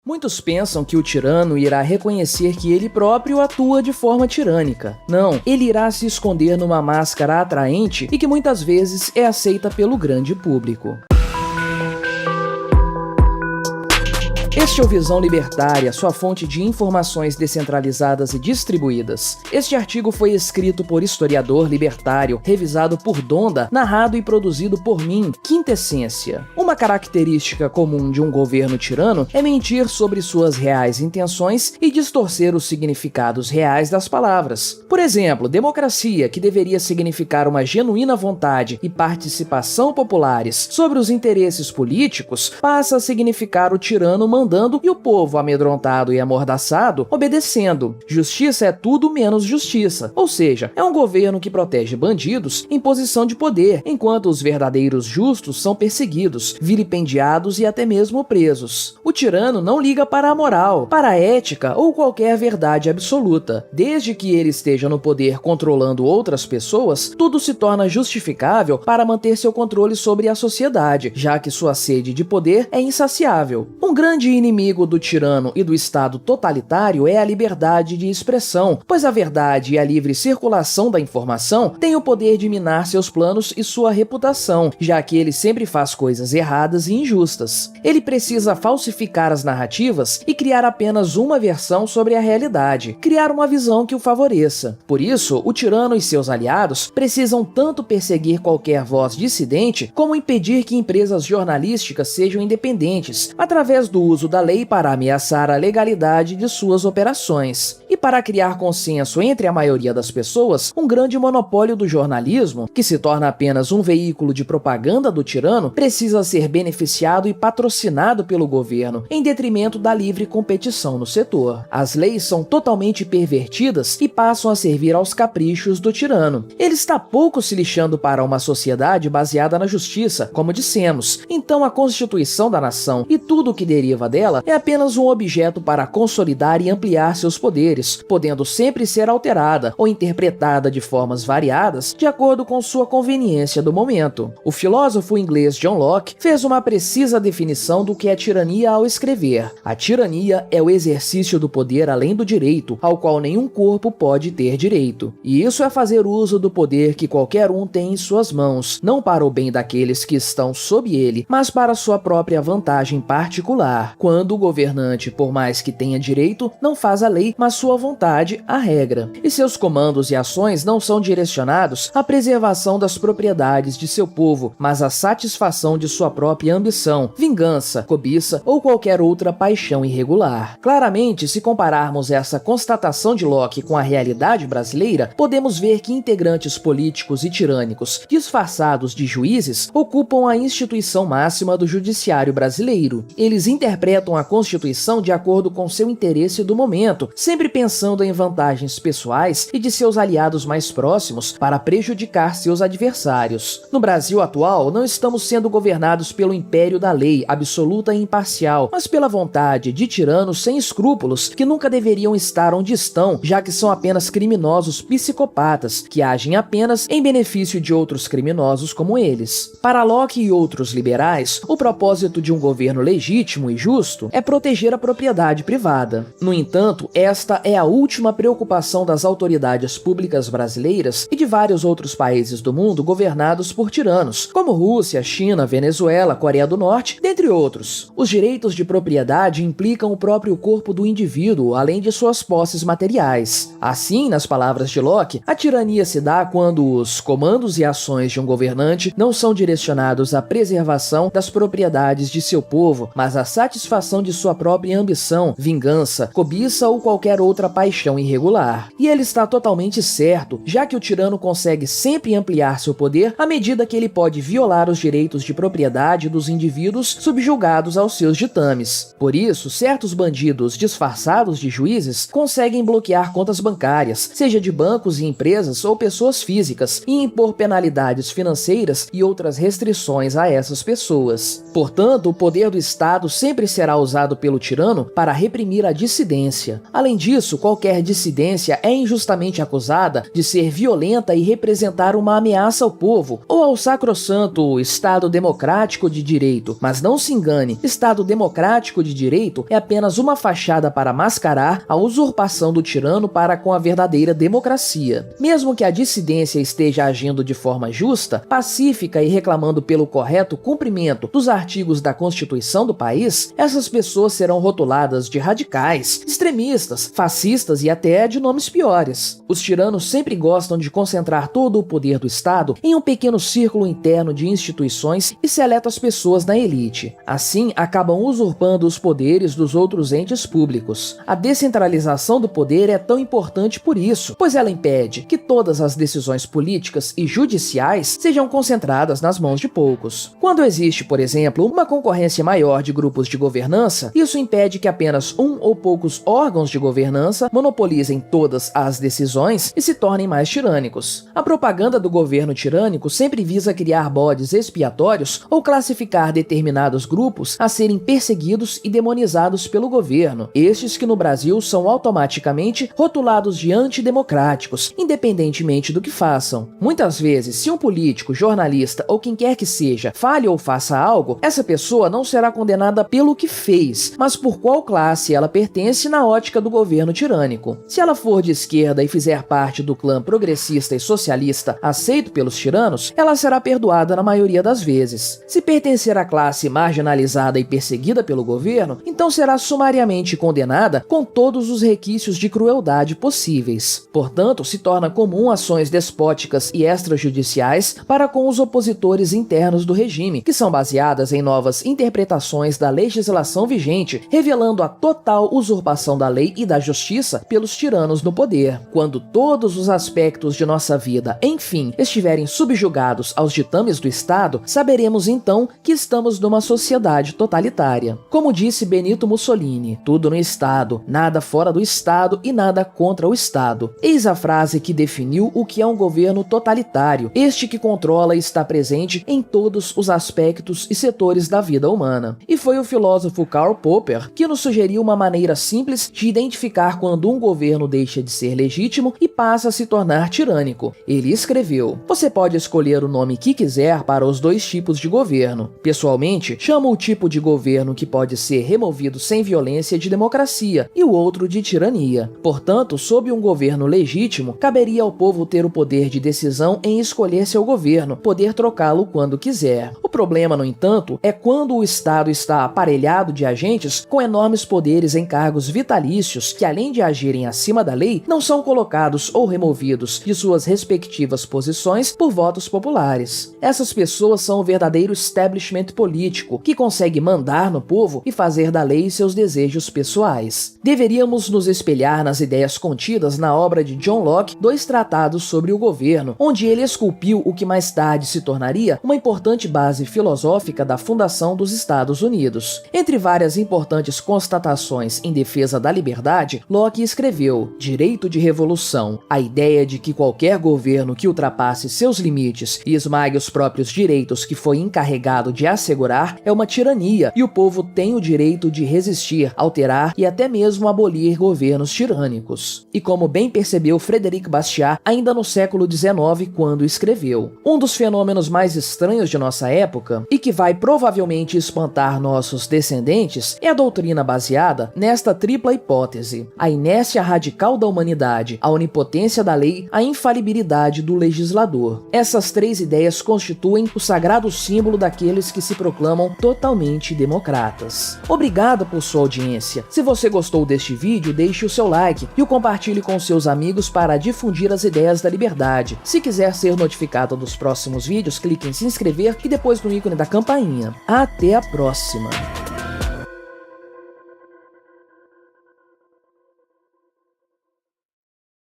Muitos pensam que o tirano irá reconhecer que ele próprio atua de forma tirânica. Não, ele irá se esconder numa máscara atraente e que muitas vezes é aceita pelo grande público. Este é o Visão Libertária, sua fonte de informações descentralizadas e distribuídas. Este artigo foi escrito por historiador libertário, revisado por Donda, narrado e produzido por mim, Quintessência. Uma característica comum de um governo tirano é mentir sobre suas reais intenções e distorcer os significados reais das palavras. Por exemplo, democracia, que deveria significar uma genuína vontade e participação populares sobre os interesses políticos, passa a significar o tirano mandando e o povo amedrontado e amordaçado obedecendo. Justiça é tudo menos justiça, ou seja, é um governo que protege bandidos em posição de poder, enquanto os verdadeiros justos são perseguidos, vilipendiados e até mesmo presos. O tirano não liga para a moral, para a ética ou qualquer verdade absoluta. Desde que ele esteja no poder controlando outras pessoas, tudo se torna justificável para manter seu controle sobre a sociedade, já que sua sede de poder é insaciável. Um grande inimigo do tirano e do Estado totalitário é a liberdade de expressão, pois a verdade e a livre circulação da informação têm o poder de minar seus planos e sua reputação, já que ele sempre faz coisas erradas e injustas. Ele precisa falsificar as narrativas e criar apenas uma versão sobre a realidade, criar uma visão que o favoreça. Por isso, o tirano e seus aliados precisam tanto perseguir qualquer voz dissidente, como impedir que empresas jornalísticas sejam independentes, através do uso da lei para ameaçar a legalidade de suas operações. E para criar consenso entre a maioria das pessoas, um grande monopólio do jornalismo, que se torna apenas um veículo de propaganda do tirano, precisa ser beneficiado e patrocinado pelo governo, em detrimento da livre competição no setor. As leis são totalmente pervertidas e passam a servir aos caprichos do tirano. Ele está pouco se lixando para uma sociedade baseada na justiça, como dissemos. Então a Constituição da nação e tudo o que deriva dela é apenas um objeto para consolidar e ampliar seus poderes, podendo sempre ser alterada ou interpretada de formas variadas de acordo com sua conveniência do momento. O filósofo inglês John Locke fez uma precisa definição do que é tirania ao escrever. A tirania é o exercício do poder além do direito, ao qual nenhum corpo pode ter direito. E isso é fazer uso do poder que qualquer um tem em suas mãos, não para o bem daqueles que estão sob ele, mas para sua própria vantagem particular. Quando o governante, por mais que tenha direito, não faz a lei, mas sua vontade a regra. E seus comandos e ações não são direcionados à preservação das propriedades de seu povo, mas à satisfação de sua própria ambição, vingança, cobiça ou qualquer outra paixão irregular. Claramente, se compararmos essa constatação de Locke com a realidade brasileira, podemos ver que integrantes políticos e tirânicos, disfarçados de juízes, ocupam a instituição máxima do judiciário brasileiro. Eles interpretam a Constituição de acordo com seu interesse do momento, sempre pensando em vantagens pessoais e de seus aliados mais próximos para prejudicar seus adversários. No Brasil atual, não estamos sendo governados pelo império da lei, absoluta e imparcial, mas pela vontade de tiranos sem escrúpulos que nunca deveriam estar onde estão, já que são apenas criminosos psicopatas que agem apenas em benefício de outros criminosos como eles. Para Locke e outros liberais, o propósito de um governo legítimo e justo é proteger a propriedade privada. No entanto, esta é a última preocupação das autoridades públicas brasileiras e de vários outros países do mundo governados por tiranos, como Rússia, China, Venezuela, Coreia do Norte, dentre outros. Os direitos de propriedade implicam o próprio corpo do indivíduo, além de suas posses materiais. Assim, nas palavras de Locke, a tirania se dá quando os comandos e ações de um governante não são direcionados à preservação das propriedades de seu povo, mas à satisfação de sua própria ambição, vingança, cobiça ou qualquer outra paixão irregular. E ele está totalmente certo, já que o tirano consegue sempre ampliar seu poder à medida que ele pode violar os direitos de propriedade dos indivíduos subjugados aos seus ditames. Por isso, certos bandidos disfarçados de juízes conseguem bloquear contas bancárias, seja de bancos e empresas ou pessoas físicas, e impor penalidades financeiras e outras restrições a essas pessoas. Portanto, o poder do Estado sempre será usado pelo tirano para reprimir a dissidência. Além disso, qualquer dissidência é injustamente acusada de ser violenta e representar uma ameaça ao povo ou ao sacrossanto Estado Democrático de Direito. Mas não se engane, Estado Democrático de Direito é apenas uma fachada para mascarar a usurpação do tirano para com a verdadeira democracia. Mesmo que a dissidência esteja agindo de forma justa, pacífica e reclamando pelo correto cumprimento dos artigos da Constituição do país, essas pessoas serão rotuladas de radicais, extremistas, fascistas e até de nomes piores. Os tiranos sempre gostam de concentrar todo o poder do Estado em um pequeno círculo interno de instituições e seletas pessoas na elite. Assim, acabam usurpando os poderes dos outros entes públicos. A descentralização do poder é tão importante por isso, pois ela impede que todas as decisões políticas e judiciais sejam concentradas nas mãos de poucos. Quando existe, por exemplo, uma concorrência maior de grupos de governança, isso impede que apenas um ou poucos órgãos de governança monopolizem todas as decisões e se tornem mais tirânicos. A propaganda do governo tirânico sempre visa criar bodes expiatórios ou classificar determinados grupos a serem perseguidos e demonizados pelo governo, estes que no Brasil são automaticamente rotulados de antidemocráticos, independentemente do que façam. Muitas vezes, se um político, jornalista ou quem quer que seja falhe ou faça algo, essa pessoa não será condenada pelo que fez, mas por qual classe ela pertence na ótica do governo tirânico. Se ela for de esquerda e fizer parte do clã progressista e socialista aceito pelos tiranos, ela será perdoada na maioria das vezes. Se pertencer à classe marginalizada e perseguida pelo governo, então será sumariamente condenada com todos os requisitos de crueldade possíveis. Portanto, se torna comum ações despóticas e extrajudiciais para com os opositores internos do regime, que são baseadas em novas interpretações da legislação vigente, revelando a total usurpação da lei e da justiça pelos tiranos no poder. Quando todos os aspectos de nossa vida, enfim, estiverem subjugados aos ditames do Estado, saberemos então que estamos numa sociedade totalitária. Como disse Benito Mussolini, tudo no Estado, nada fora do Estado e nada contra o Estado. Eis a frase que definiu o que é um governo totalitário, este que controla e está presente em todos os aspectos e setores da vida humana. E foi o filósofo Karl Popper que nos sugeriu uma maneira simples de identificar quando um governo deixa de ser legítimo e passa a se tornar tirânico. Ele escreveu: você pode escolher o nome que quiser para os dois tipos de governo. Pessoalmente, chamo o tipo de governo que pode ser removido sem violência de democracia e o outro de tirania. Portanto, sob um governo legítimo, caberia ao povo ter o poder de decisão em escolher seu governo, poder trocá-lo quando quiser. O problema, no entanto, é quando o Estado está aparelhado de agentes com enormes poderes em cargos vitalícios que, além de agirem acima da lei, não são colocados ou removidos de suas respectivas posições por votos populares. Essas pessoas são o verdadeiro establishment político, que consegue mandar no povo e fazer da lei seus desejos pessoais. Deveríamos nos espelhar nas ideias contidas na obra de John Locke, Dois Tratados sobre o Governo, onde ele esculpiu o que mais tarde se tornaria uma importante base filosófica da fundação dos Estados Unidos. Entre várias importantes constatações em defesa da liberdade, Locke escreveu: direito de revolução, a ideia de que qualquer governo que ultrapasse seus limites e esmague os próprios direitos que foi encarregado de assegurar é uma tirania, e o povo tem o direito de resistir, alterar e até mesmo abolir governos tirânicos. E como bem percebeu Frederic Bastiat ainda no século XIX quando escreveu: um dos fenômenos mais estranhos de nossa época, e que vai provavelmente espantar nossos descendentes, é a doutrina baseada nesta tripla hipótese: a inércia radical da humanidade, a onipotência da lei, a infalibilidade do legislador. Essas três ideias constituem o sagrado símbolo daqueles que se proclamam totalmente democratas. Obrigado por sua audiência. Se você gostou deste vídeo, deixe o seu like e o compartilhe com seus amigos para difundir as ideias da liberdade. Se quiser ser notificado dos próximos vídeos, clique em se inscrever e depois no ícone da campainha. Até a próxima!